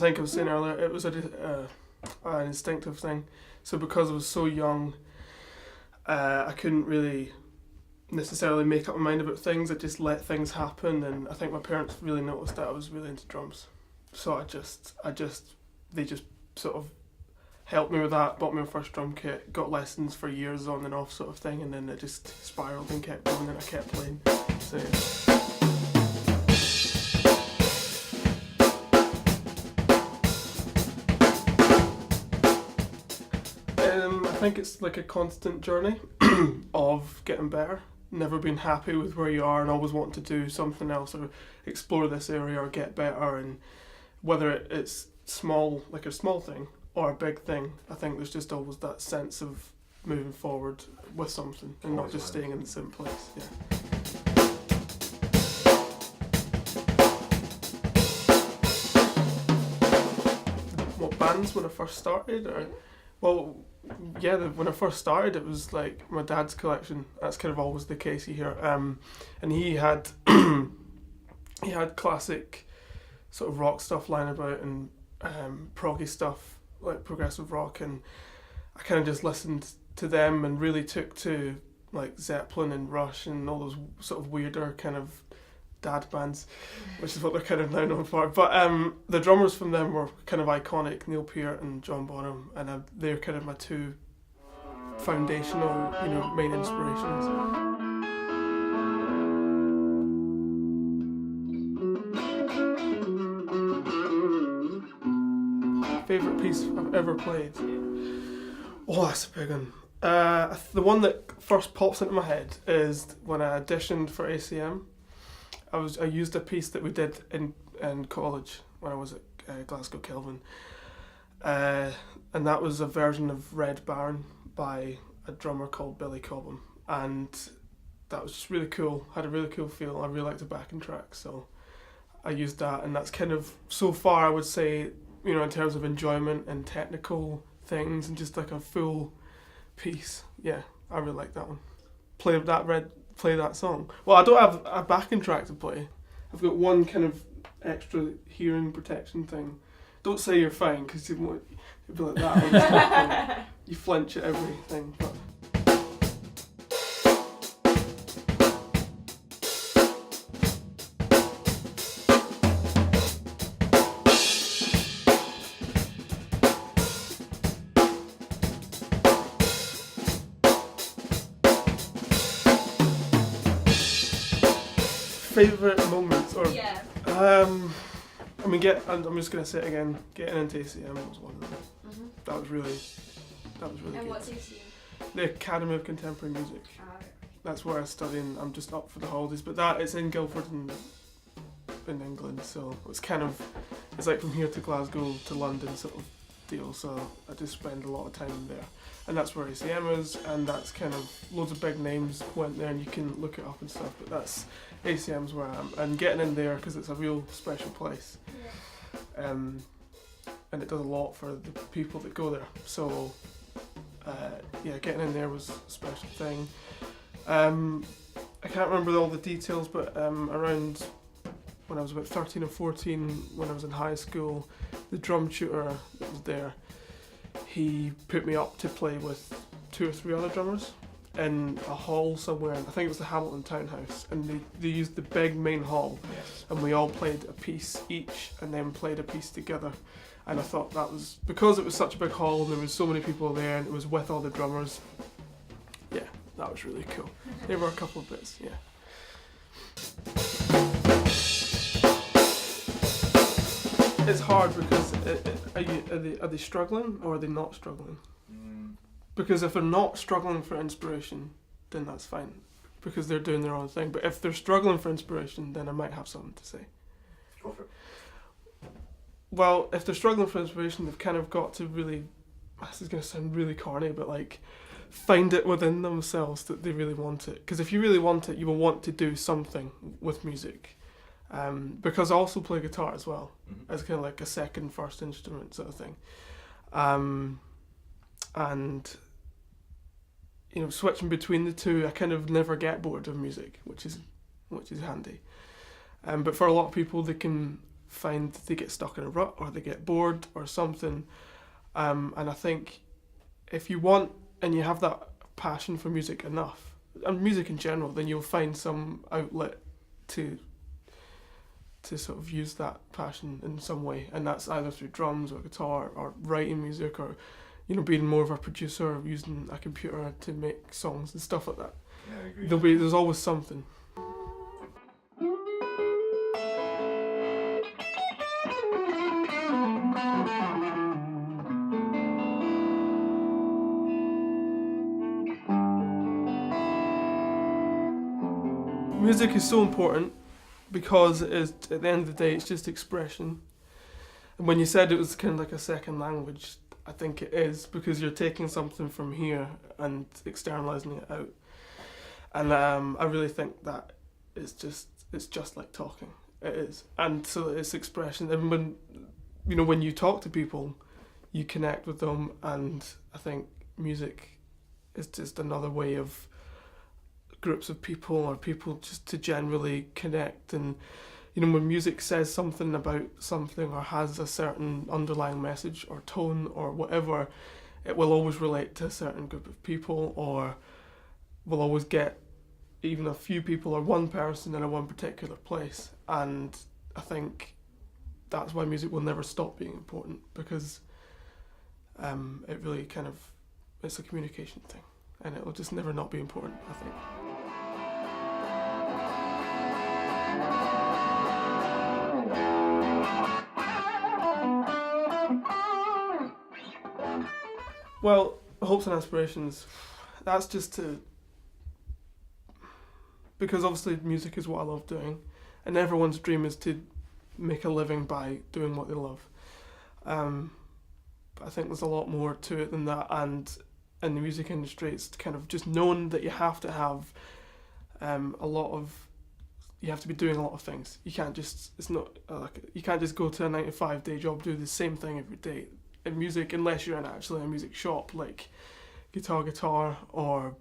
think I was saying earlier, it was an instinctive thing. So because I was so young, I couldn't really necessarily make up my mind about things. I just let things happen, and I think my parents really noticed that I was really into drums. So they just sort of helped me with that, bought me my first drum kit, got lessons for years on and off sort of thing, and then it just spiraled and kept going, and I kept playing. So yeah. I think it's like a constant journey of getting better, never being happy with where you are and always wanting to do something else or explore this area or get better, and whether it's small, like a small thing, or a big thing, I think there's just always that sense of moving forward with something and not just staying in the same place. Yeah. What bands when I first started? When I first started, it was like my dad's collection. That's kind of always the case you hear. And he had he had classic sort of rock stuff lying about and proggy stuff like progressive rock, and I kind of just listened to them and really took to like Zeppelin and Rush and all those sort of weirder kind of dad bands, which is what they're kind of now known for. But the drummers from them were kind of iconic, Neil Peart and John Bonham, and they're kind of my two foundational, main inspirations. Favourite piece I've ever played? Oh, that's a big one. The one that first pops into my head is when I auditioned for ACM. I used a piece that we did in college when I was at Glasgow Kelvin, and that was a version of Red Baron by a drummer called Billy Cobham, and that was just really cool. Had a really cool feel. I really liked the backing track, so I used that, and that's kind of, so far I would say, in terms of enjoyment and technical things and just like a full piece. Yeah, I really like that one. Play that song. Well, I don't have a backing track to play. I've got one kind of extra hearing protection thing. Don't say you're fine, because you'd be like that. You flinch at everything. But favourite moments, or yeah. I'm just gonna say it again. Getting into ACM was one of them. Mm-hmm. That was really And good. what's ACM? The Academy of Contemporary Music. That's where I study, and I'm just up for the holidays. But it's in Guildford in England, so it's like from here to Glasgow to London sort of deal. So I just spend a lot of time there, and that's where ACM is, and that's kind of loads of big names went there, and you can look it up and stuff. But that's ACM's where I am, and getting in there because it's a real special place. Yeah. And it does a lot for the people that go there. So, getting in there was a special thing. I can't remember all the details, but around when I was about 13 or 14, when I was in high school, the drum tutor that was there, he put me up to play with 2 or 3 other drummers in a hall somewhere. I think it was the Hamilton Townhouse, and they used the big main hall, and we all played a piece each and then played a piece together. And I thought that was, because it was such a big hall and there was so many people there and it was with all the drummers, yeah, that was really cool. There were a couple of bits, yeah. It's hard because are they struggling or are they not struggling? Because if they're not struggling for inspiration, then that's fine, because they're doing their own thing. But if they're struggling for inspiration, then I might have something to say. Go for it. Well, if they're struggling for inspiration, they've kind of got to really, this is going to sound really corny, but like, find it within themselves that they really want it. Because if you really want it, you will want to do something with music. Because I also play guitar as well, as kind of like a second, first instrument sort of thing. And switching between the two, I kind of never get bored of music, which is handy. But for a lot of people, they can find they get stuck in a rut or they get bored or something. And I think if you want and you have that passion for music enough, and music in general, then you'll find some outlet to sort of use that passion in some way, and that's either through drums or guitar or writing music or, you know, being more of a producer or using a computer to make songs and stuff like that. Yeah, I agree. There's always something. Music is so important because it is, at the end of the day, it's just expression. And when you said it was kind of like a second language, I think it is, because you're taking something from here and externalizing it out. And I really think that it's just like talking. It is. And so it's expression. And when you talk to people, you connect with them, and I think music is just another way of groups of people or people just to generally connect. And you know, when music says something about something or has a certain underlying message or tone or whatever, it will always relate to a certain group of people, or will always get even a few people or one person in a one particular place. And I think that's why music will never stop being important, because it really kind of, it's a communication thing, and it will just never not be important, I think. Well, hopes and aspirations, that's just to, because obviously music is what I love doing, and everyone's dream is to make a living by doing what they love. But I think there's a lot more to it than that, and in the music industry it's kind of just known that you have to have you have to be doing a lot of things. You can't just, it's not you can't just go to a 9-to-5 day job, do the same thing every day. In music, unless you're in actually a music shop like Guitar, or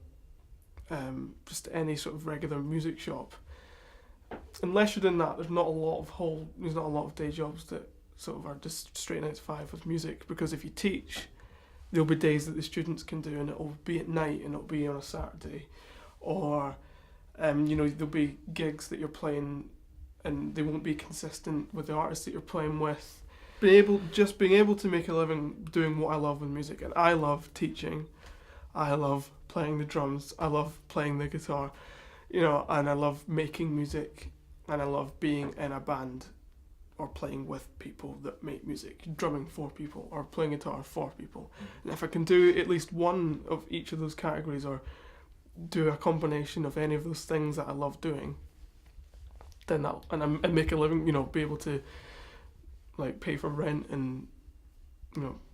just any sort of regular music shop. Unless you're doing that, there's not a lot of day jobs that sort of are just straight 9-to-5 with music. Because if you teach, there'll be days that the students can do, and it'll be at night, and it'll be on a Saturday, or there'll be gigs that you're playing, and they won't be consistent with the artists that you're playing with. Being able to make a living doing what I love with music, and I love teaching, I love playing the drums, I love playing the guitar, and I love making music, and I love being in a band or playing with people that make music, drumming for people or playing guitar for people. And if I can do at least one of each of those categories, or do a combination of any of those things that I love doing, then and make a living, be able to like pay for rent and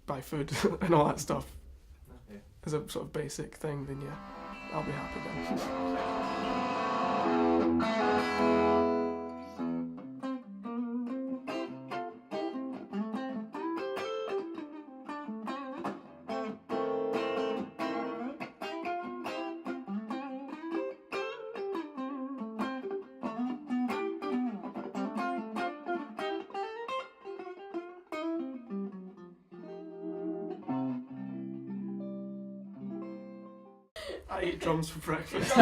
buy food and all that stuff, Yeah. as a sort of basic thing, then yeah, I'll be happy then. I eat drums for breakfast.